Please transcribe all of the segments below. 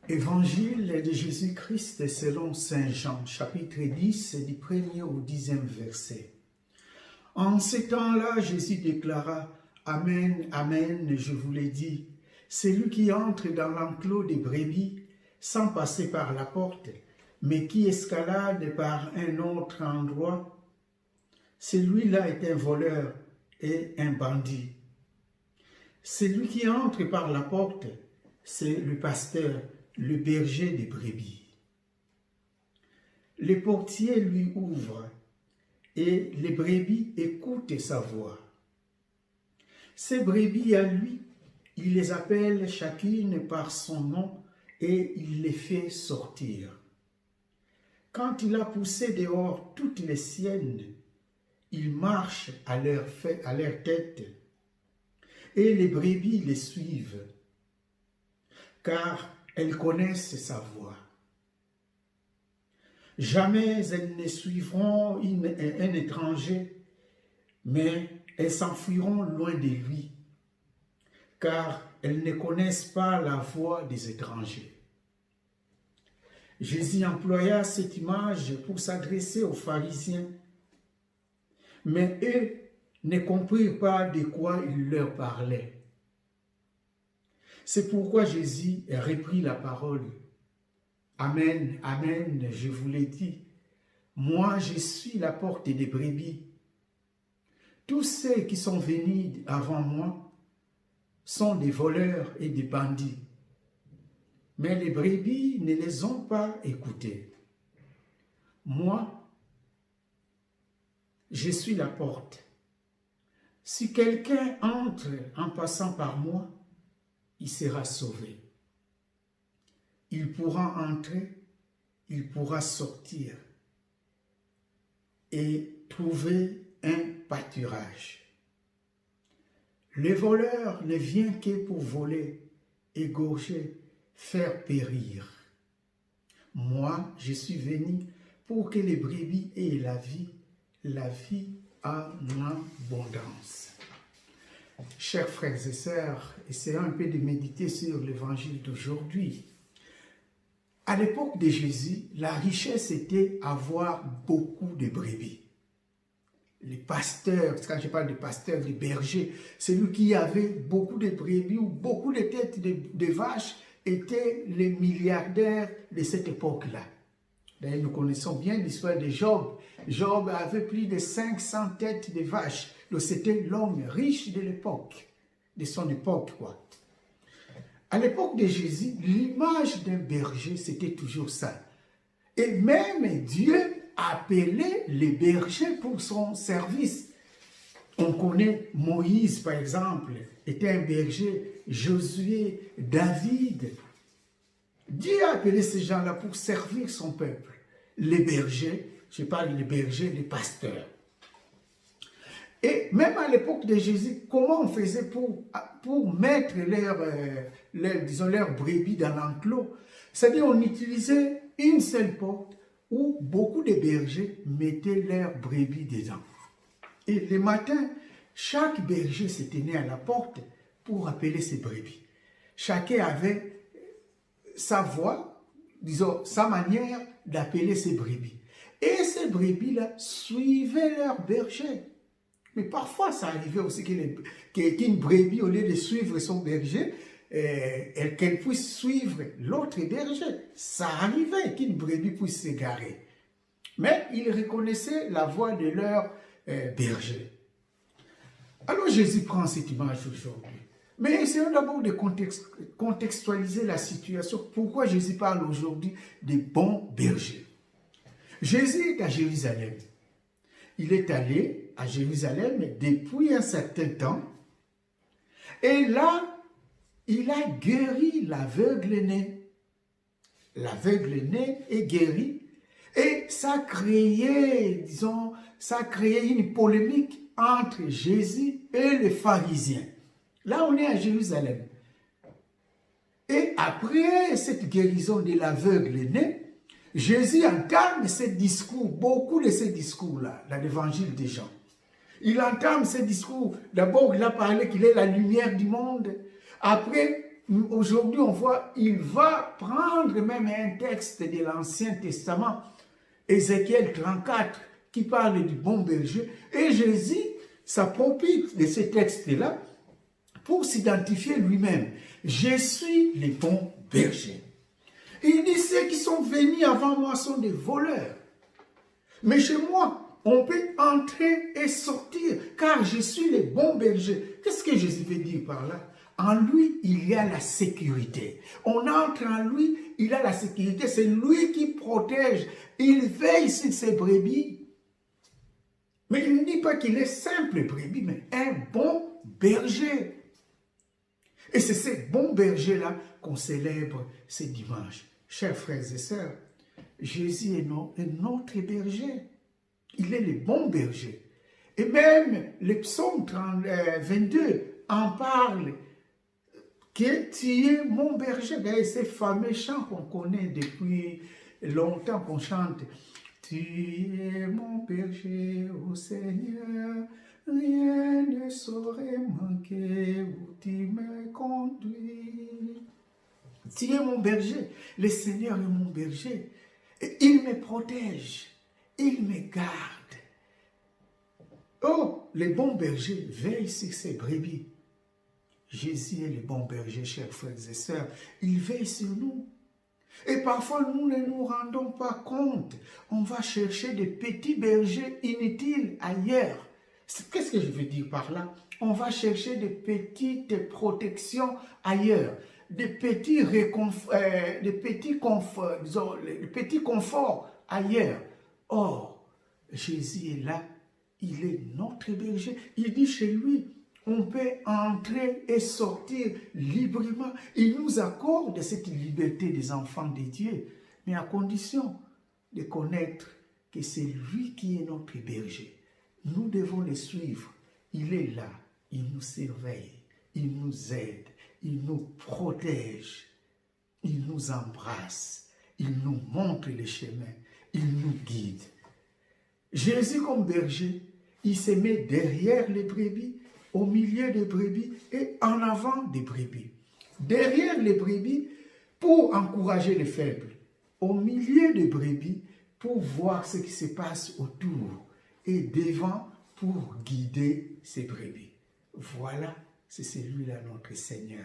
Évangile de Jésus-Christ selon Saint Jean, chapitre 10, du 1er au 10e verset. En ce temps-là, Jésus déclara, « Amen, Amen, je vous l'ai dit, celui qui entre dans l'enclos des brebis, sans passer par la porte, mais qui escalade par un autre endroit, celui-là est un voleur et un bandit. Celui qui entre par la porte, c'est le pasteur, le berger des brebis. Le portier lui ouvre et les brebis écoutent sa voix. Ces brebis à lui, il les appelle chacune par son nom et il les fait sortir. Quand il a poussé dehors toutes les siennes, il marche à leur tête et les brebis les suivent, car elles connaissent sa voix. Jamais elles ne suivront un étranger, mais elles s'enfuiront loin de lui, car elles ne connaissent pas la voix des étrangers. Jésus employa cette image pour s'adresser aux pharisiens, mais eux ne comprirent pas de quoi il leur parlait. C'est pourquoi Jésus reprit la parole. Amen, Amen, je vous l'ai dit, moi je suis la porte des brebis. Tous ceux qui sont venus avant moi sont des voleurs et des bandits. Mais les brebis ne les ont pas écoutés. Moi, je suis la porte. Si quelqu'un entre en passant par moi, il sera sauvé. Il pourra entrer, il pourra sortir et trouver un pâturage. Le voleur ne vient que pour voler, égorger, faire périr. Moi, je suis venu pour que les brebis aient la vie en abondance. Chers frères et sœurs, essayons un peu de méditer sur l'évangile d'aujourd'hui. À l'époque de Jésus, la richesse était avoir beaucoup de brebis. Les pasteurs, quand je parle de pasteurs, les bergers, celui qui avait beaucoup de brebis ou beaucoup de têtes de vaches étaient les milliardaires de cette époque-là. D'ailleurs, nous connaissons bien l'histoire de Job. Job avait plus de 500 têtes de vaches. Donc, c'était l'homme riche de l'époque, de son époque, quoi. À l'époque de Jésus, l'image d'un berger, c'était toujours ça. Et même Dieu appelait les bergers pour son service. On connaît Moïse, par exemple, était un berger, Josué, David. Dieu a appelé ces gens-là pour servir son peuple. Les bergers, je parle des bergers, les pasteurs. Et même à l'époque de Jésus, comment on faisait pour mettre leurs brebis dans l'enclos? C'est-à-dire on utilisait une seule porte où beaucoup de bergers mettaient leurs brebis dedans. Et le matin, chaque berger se tenait à la porte pour appeler ses brebis. Chacun avait sa voix, disons, sa manière d'appeler ses brebis. Et ces brebis-là suivaient leur berger. Mais parfois, ça arrivait aussi qu'une brebis, au lieu de suivre son berger, qu'elle puisse suivre l'autre berger. Ça arrivait qu'une brebis puisse s'égarer. Mais ils reconnaissaient la voix de leur berger. Alors Jésus prend cette image aujourd'hui. Mais essayons d'abord de contextualiser la situation. Pourquoi Jésus parle aujourd'hui des bons bergers? Jésus est à Jérusalem. Il est allé à Jérusalem depuis un certain temps. Et là, il a guéri l'aveugle-né. L'aveugle-né est guéri. Et ça a créé, disons, une polémique entre Jésus et les pharisiens. Là, on est à Jérusalem. Et après cette guérison de l'aveugle-né, Jésus entame ce discours, beaucoup de ces discours-là, dans l'évangile de Jean. Il entame ce discours. D'abord, il a parlé qu'il est la lumière du monde. Après, aujourd'hui on voit, il va prendre même un texte de l'Ancien Testament, Ézéchiel 34, qui parle du bon berger, et Jésus s'approprie de ce texte-là pour s'identifier lui-même. Je suis le bon berger. Il dit, ceux qui sont venus avant moi sont des voleurs. Mais chez moi, on peut entrer et sortir, car je suis le bon berger. Qu'est-ce que Jésus veut dire par là? En lui, il y a la sécurité. On entre en lui, il a la sécurité. C'est lui qui protège. Il veille sur ses brebis. Mais il ne dit pas qu'il est simple brebis, mais un bon berger. Et c'est ce bon berger-là qu'on célèbre ce dimanche. Chers frères et sœurs, Jésus est notre berger. Il est le bon berger. Et même le psaume 22 en parle, que tu es mon berger. D'ailleurs, ces fameux chants qu'on connaît depuis longtemps, qu'on chante. Tu es mon berger, ô Seigneur, rien ne saurait manquer où tu me conduis. Tu es mon berger, le Seigneur est mon berger. Et il me protège, il me garde. Oh, le bon berger veille sur ses brebis. Jésus est le bon berger, chers frères et sœurs. Il veille sur nous. Et parfois, nous ne nous rendons pas compte. On va chercher des petits bergers inutiles ailleurs. Qu'est-ce que je veux dire par là? On va chercher des petites protections ailleurs. Des petits conforts ailleurs. Or, Jésus est là. Il est notre berger. Il dit chez lui, on peut entrer et sortir librement. Il nous accorde cette liberté des enfants de Dieu, mais à condition de connaître que c'est lui qui est notre berger. Nous devons le suivre. Il est là, il nous surveille, il nous aide, il nous protège, il nous embrasse, il nous montre le chemin, il nous guide. Jésus comme berger, il se met derrière les brebis, au milieu des brebis et en avant des brebis. Derrière les brebis pour encourager les faibles. Au milieu des brebis pour voir ce qui se passe autour. Et devant pour guider ces brebis. Voilà, c'est celui-là notre Seigneur.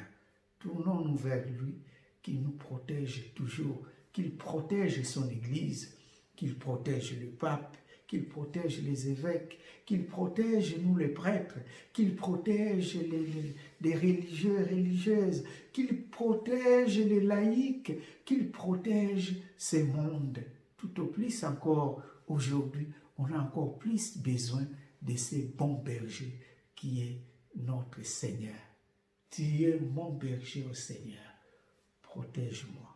Tournons-nous vers lui qui nous protège toujours, qu'il protège son Église, qu'il protège le pape, qu'il protège les évêques, qu'il protège nous les prêtres, qu'il protège les religieux et religieuses, qu'il protège les laïcs, qu'il protège ce monde. Tout au plus encore, aujourd'hui, on a encore plus besoin de ce bon berger qui est notre Seigneur. Tu es mon berger, ô Seigneur, protège-moi.